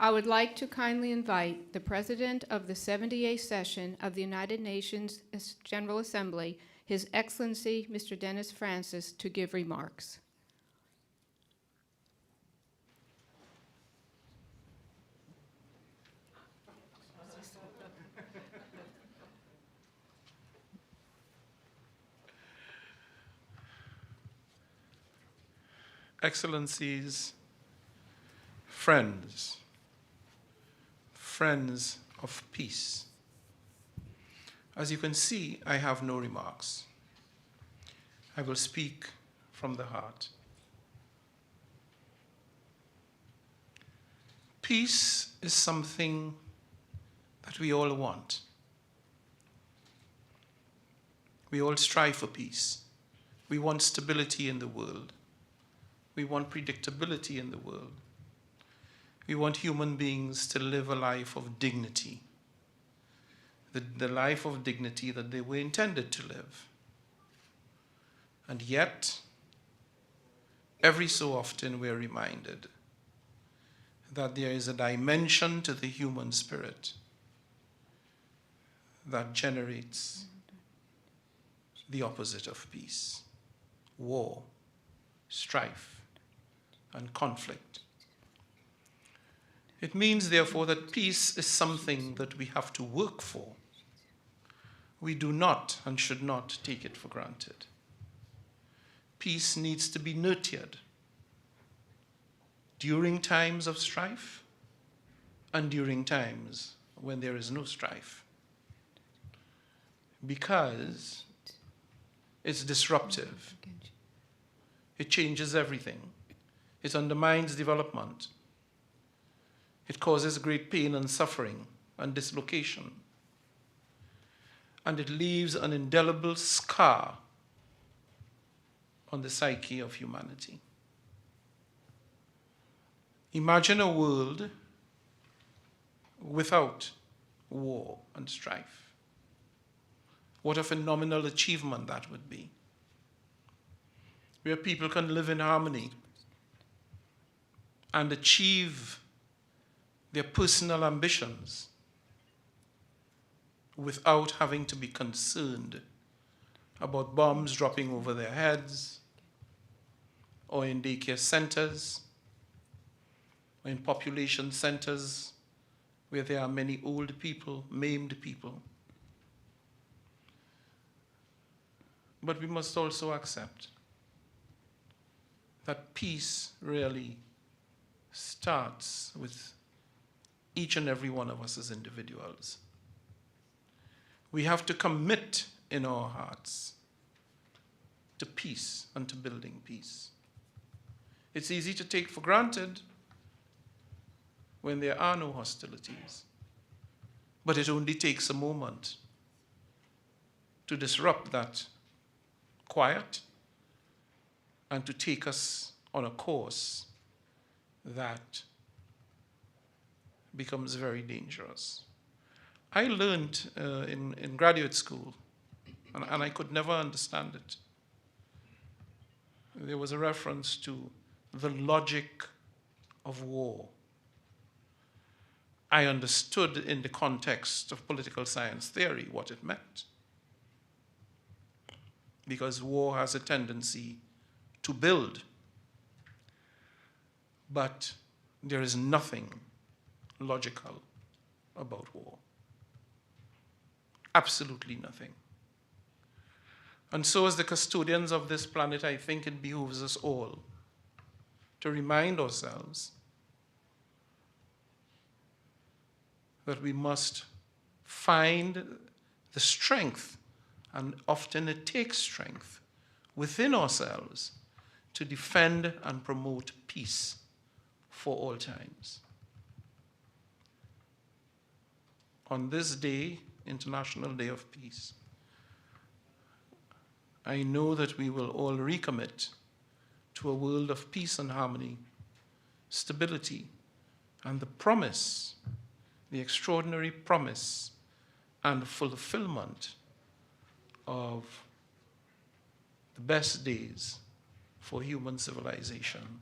I would like to kindly invite the President of the 78th session of the United Nations General Assembly, His Excellency Mr. Dennis Francis, to give remarks. Excellencies, friends, friends of peace. As you can see, I have no remarks. I will speak from the heart. Peace is something that we all want. We all strive for peace. We want stability in the world. We want predictability in the world. We want human beings to live a life of dignity, the life of dignity that they were intended to live. And yet, every so often we're reminded that there is a dimension to the human spirit that generates the opposite of peace: war, strife, and conflict. It means, therefore, that peace is something that we have to work for. We do not and should not take it for granted. Peace needs to be nurtured during times of strife and during times when there is no strife, because it's disruptive. It changes everything. It undermines development. It causes great pain and suffering and dislocation. And it leaves an indelible scar on the psyche of humanity. Imagine a world without war and strife. What a phenomenal achievement that would be, where people can live in harmony and achieve their personal ambitions without having to be concerned about bombs dropping over their heads, or in daycare centers, or in population centers where there are many old people, maimed people. But we must also accept that peace really starts with each and every one of us as individuals. We have to commit in our hearts to peace and to building peace. It's easy to take for granted when there are no hostilities, but it only takes a moment to disrupt that quiet and to take us on a course that becomes very dangerous. I learned in graduate school, and I could never understand it. There was a reference to the logic of war. I understood in the context of political science theory what it meant, because war has a tendency to build. But there is nothing logical about war. Absolutely nothing. And so, as the custodians of this planet, I think it behooves us all to remind ourselves that we must find the strength, and often it takes strength, within ourselves to defend and promote peace for all times. On this day, International Day of Peace, I know that we will all recommit to a world of peace and harmony, stability, and the promise, the extraordinary promise and fulfillment of the best days for human civilization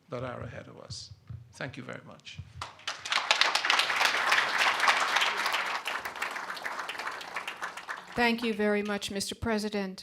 that are ahead of us. Thank you very much. Thank you very much, Mr. President.